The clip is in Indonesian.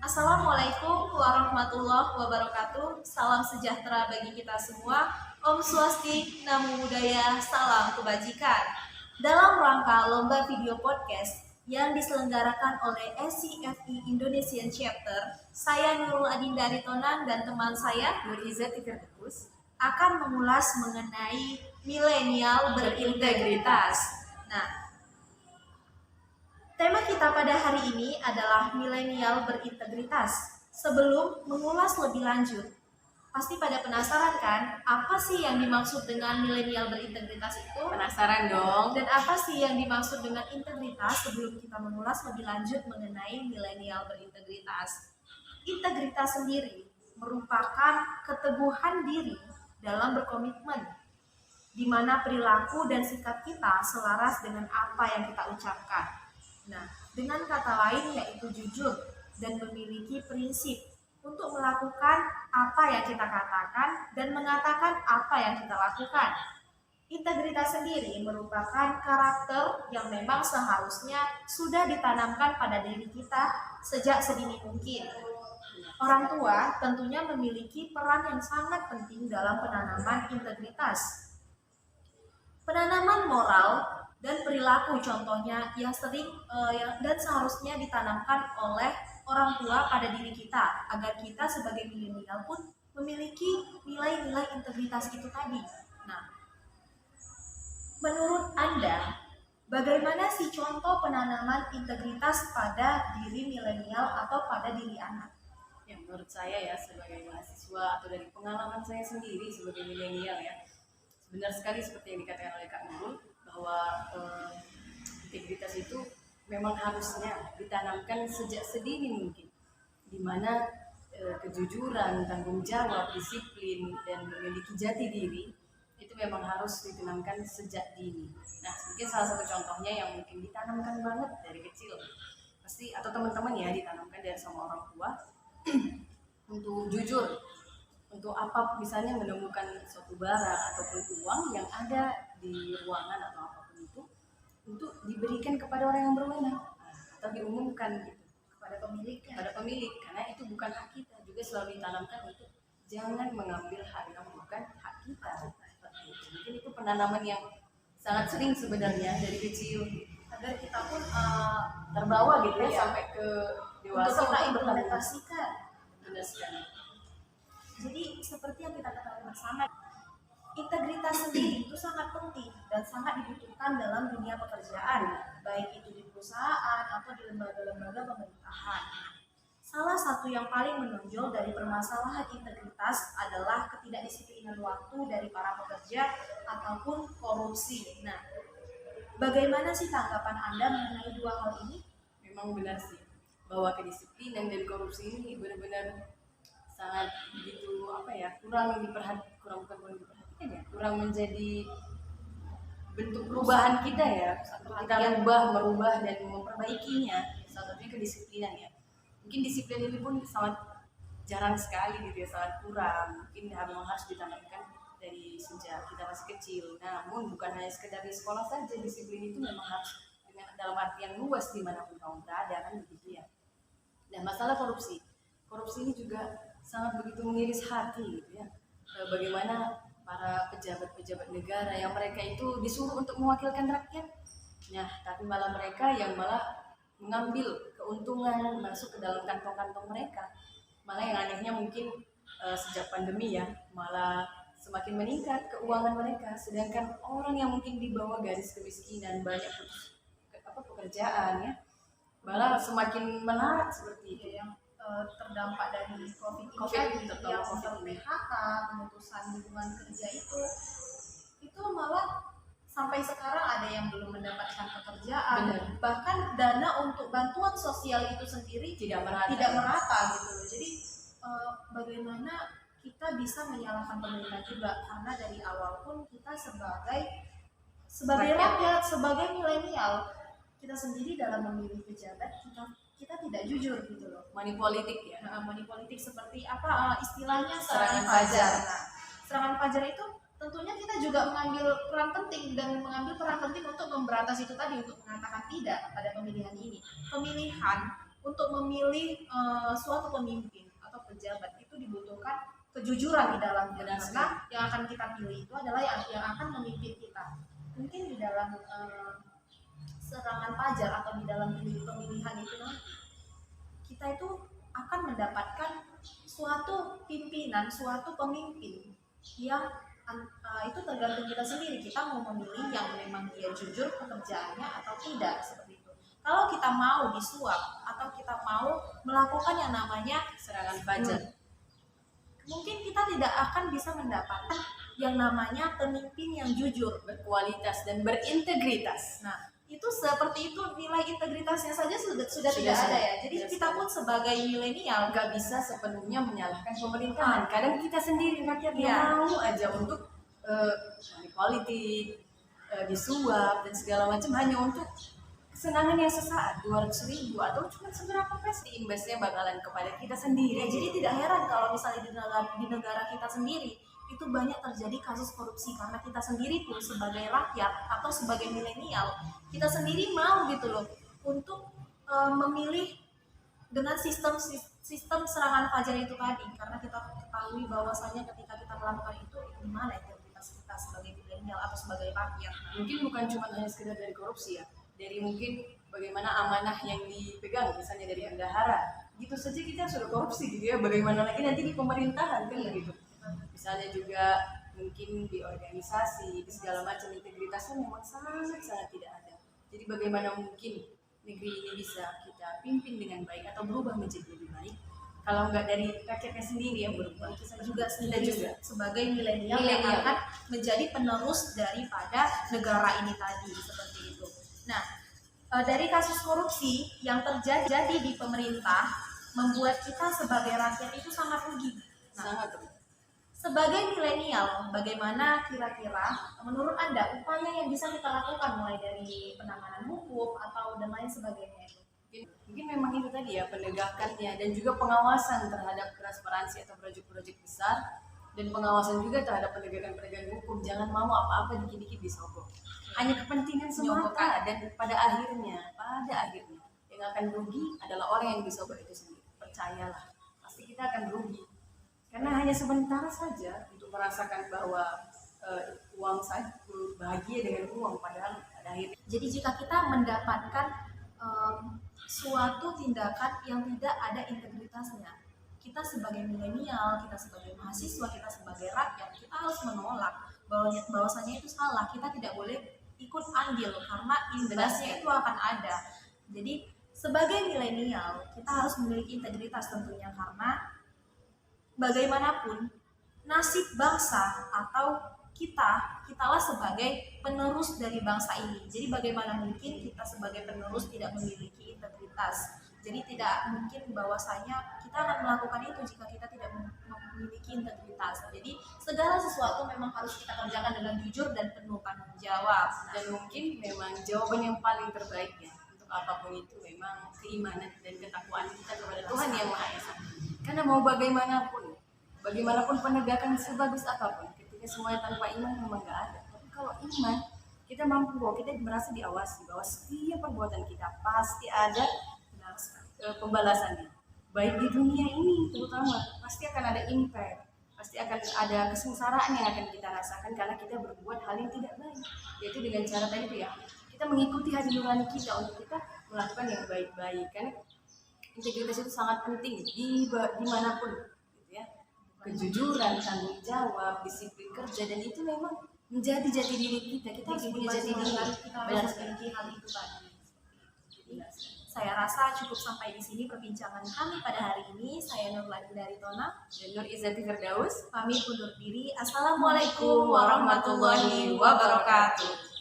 Assalamualaikum warahmatullahi wabarakatuh. Salam sejahtera bagi kita semua. Om Swastiastu, Namo Buddhaya, salam kebajikan. Dalam rangka lomba video podcast yang diselenggarakan oleh SCFI Indonesian Chapter, saya Nurul Adinda Aritonang dan teman saya Nur Izzati Firdaus akan mengulas mengenai milenial berintegritas. Nah, tema kita pada hari ini adalah milenial berintegritas. Sebelum mengulas lebih lanjut, pasti pada penasaran kan, apa sih yang dimaksud dengan milenial berintegritas itu? Penasaran dong. Dan apa sih yang dimaksud dengan integritas sebelum kita mengulas lebih lanjut mengenai milenial berintegritas? Integritas sendiri merupakan keteguhan diri dalam berkomitmen, di mana perilaku dan sikap kita selaras dengan apa yang kita ucapkan. Nah, dengan kata lain yaitu jujur dan memiliki prinsip untuk melakukan apa yang kita katakan dan mengatakan apa yang kita lakukan. Integritas sendiri merupakan karakter yang memang seharusnya sudah ditanamkan pada diri kita sejak sedini mungkin. Orang tua tentunya memiliki peran yang sangat penting dalam penanaman integritas. Penanaman moral dan perilaku contohnya yang sering dan seharusnya ditanamkan oleh orang tua pada diri kita agar kita sebagai milenial pun memiliki nilai-nilai integritas itu tadi. Nah, menurut Anda, bagaimana sih contoh penanaman integritas pada diri milenial atau pada diri anak? Ya, menurut saya ya sebagai mahasiswa atau dari pengalaman saya sendiri sebagai milenial ya, benar sekali seperti yang dikatakan oleh Kak Nurul bahwa integritas itu memang harusnya ditanamkan sejak sedini mungkin, di mana kejujuran, tanggung jawab, disiplin dan memiliki jati diri itu memang harus ditanamkan sejak dini. Nah, mungkin salah satu contohnya yang mungkin ditanamkan banget dari kecil pasti atau teman-teman ya ditanamkan dari sama orang tua untuk jujur, untuk apa misalnya menemukan suatu barang ataupun uang yang ada di ruangan atau apapun itu untuk diberikan kepada orang yang berwenang atau diumumkan gitu kepada pemilik karena itu bukan hak kita. Juga selalu ditanamkan untuk jangan mengambil hak yang bukan hak kita seperti itu. Mungkin itu penanaman yang sangat sering sebenarnya dari kecil Agar kita pun terbawa gitu ya Iya. sampai ke dewasa untuk kita untuk implementasikan. benar sekali. Jadi seperti yang kita ketahui bersama, integritas sendiri itu sangat penting dan sangat dibutuhkan dalam dunia pekerjaan, baik itu di perusahaan atau di lembaga-lembaga pemerintahan. Salah satu yang paling menonjol dari permasalahan integritas adalah ketidakdisiplinan waktu dari para pekerja ataupun korupsi. Nah, bagaimana sih tanggapan Anda mengenai dua hal ini? Memang benar sih bahwa kedisiplinan dan korupsi ini benar-benar sangat begitu kurang diperhatikan ya, kurang menjadi bentuk perubahan kita ya, untuk kita merubah dan memperbaikinya. Salah satunya kedisiplinan ya. Mungkin disiplin ini pun sangat jarang sekali gitu ya, sangat kurang. Mungkin memang harus ditanamkan dari sejak kita masih kecil. Namun bukan hanya sekedar di sekolah saja, disiplin itu memang harus dengan dalam artian luas dimanapun kamu berada kan begitu ya. Dan masalah korupsi ini juga sangat begitu mengiris hati gitu ya. Bagaimana para pejabat-pejabat negara yang mereka itu disuruh untuk mewakilkan rakyat, nah tapi malah mereka yang malah mengambil keuntungan masuk ke dalam kantong-kantong mereka. Malah yang anehnya mungkin sejak pandemi ya malah semakin meningkat keuangan mereka, sedangkan orang yang mungkin di bawah garis kemiskinan banyak pekerjaan ya malah semakin melarat seperti itu Yang terdampak dari COVID COVID, yang PHK, pemutusan hubungan kerja itu malah sampai sekarang ada yang belum mendapatkan pekerjaan. Benar. Bahkan dana untuk bantuan sosial itu sendiri tidak merata gitu loh. Jadi bagaimana kita bisa menyalahkan pemerintah juga, karena dari awal pun kita sebagai rakyat, sebagai milenial, kita sendiri dalam memilih pejabat kita tidak jujur gitu loh. money politik ya. Money politik seperti apa istilahnya Serangan fajar. Nah, serangan fajar itu tentunya kita juga mengambil peran penting untuk memberantas itu tadi, untuk mengatakan tidak pada pemilihan ini. Pemilihan untuk memilih suatu pemimpin atau pejabat itu dibutuhkan kejujuran di dalamnya, Benar karena yang akan kita pilih itu adalah yang akan memimpin kita. Mungkin di dalam serangan fajar atau di dalam pemilihan itu nanti kita itu akan mendapatkan suatu pimpinan, suatu pemimpin yang itu tergantung kita sendiri. Kita mau memilih yang memang dia jujur pekerjaannya atau tidak, seperti itu. Kalau kita mau disuap atau kita mau melakukan yang namanya Serangan fajar. mungkin kita tidak akan bisa mendapatkan yang namanya pemimpin yang jujur. Berkualitas dan berintegritas. Nah, itu seperti itu, nilai integritasnya saja sudah tidak ada ya. Jadi Sudah kita pun sebagai milenial nggak bisa sepenuhnya menyalahkan pemerintahan. Kadang kita sendiri rakyat Iya. mau aja untuk money politik, disuap dan segala macam hanya untuk kesenangan yang sesaat, 200.000 atau cuma seberapa pasti imbasnya bakalan kepada kita sendiri. Ya, jadi tidak heran kalau misalnya di negara kita sendiri itu banyak terjadi kasus korupsi, karena kita sendiri pun sebagai rakyat atau sebagai milenial, kita sendiri mau gitu loh untuk memilih dengan sistem serangan fajar itu tadi, karena kita ketahui bahwasanya ketika kita melakukan itu gimana integritas kita sebagai milenial atau sebagai rakyat. Mungkin bukan cuma hanya sekedar dari korupsi ya, dari mungkin bagaimana amanah yang dipegang misalnya dari bendahara, gitu saja kita sudah korupsi gitu ya, bagaimana lagi nanti di pemerintahan kan begitu. Misalnya juga mungkin di organisasi, di segala macam, integritasnya memang sangat tidak ada. Jadi bagaimana mungkin negeri ini bisa kita pimpin dengan baik atau berubah menjadi lebih baik kalau nggak dari rakyatnya sendiri yang berubah. Kita juga sebagai milenial yang Milenial. akan menjadi penerus daripada negara ini tadi, seperti itu. Nah, dari kasus korupsi yang terjadi di pemerintah membuat kita sebagai rakyat itu sangat rugi. Nah, Sangat rugi. sebagai milenial, bagaimana kira-kira menurut Anda upaya yang bisa kita lakukan mulai dari penanganan hukum atau dan lain sebagainya itu? Mungkin memang itu tadi ya, penegakannya dan juga pengawasan terhadap transparansi atau proyek-proyek besar, dan pengawasan juga terhadap penegakan hukum. Jangan mau apa-apa dikit-dikit disogok, hanya kepentingan semata, dan pada akhirnya yang akan rugi adalah orang yang disogok itu sendiri. Percayalah, pasti kita akan rugi karena hanya sebentar saja untuk merasakan bahwa uang saja, bahagia dengan uang, padahal pada akhirnya. Jadi jika kita mendapatkan suatu tindakan yang tidak ada integritasnya, kita sebagai milenial, kita sebagai mahasiswa, kita sebagai rakyat, kita harus menolak bahwasanya itu salah. Kita tidak boleh ikut andil karena imbasnya itu akan ada. Jadi sebagai milenial kita harus memiliki integritas tentunya, karena bagaimanapun nasib bangsa atau kitalah sebagai penerus dari bangsa ini. Jadi bagaimana mungkin kita sebagai penerus tidak memiliki integritas? Jadi tidak mungkin bahwasanya kita akan melakukan itu jika kita tidak memiliki integritas. Jadi segala sesuatu memang harus kita kerjakan dengan jujur dan penuh tanggung jawab. Dan mungkin memang jawaban yang paling terbaik ya untuk apapun itu memang keimanan dan ketakwaan kita kepada Tuhan Yang Maha Esa. Karena mau bagaimanapun penegakan sebagus apapun, ketika semuanya tanpa iman memang nggak ada. Tapi kalau iman, kita mampu bahwa kita merasa diawasi, bahwa setiap perbuatan kita pasti ada pembalasannya. Baik di dunia ini terutama, pasti akan ada impact, pasti akan ada kesengsaraan yang akan kita rasakan karena kita berbuat hal yang tidak baik. Yaitu dengan cara tadi itu ya, kita mengikuti hati nurani kita untuk kita melakukan yang baik-baik. Karena integritas itu sangat penting dimanapun, gitu ya. Kejujuran, tanggung jawab, disiplin kerja, dan itu memang menjadi jati diri kita. Kita harus punya jati diri. Kita harus memiliki hal itu tadi. Jadi saya rasa cukup sampai di sini perbincangan kami pada hari ini. Saya Nurlani dari Tona Dan Nur Izzati Firdaus pamit undur diri. Assalamualaikum warahmatullahi wabarakatuh.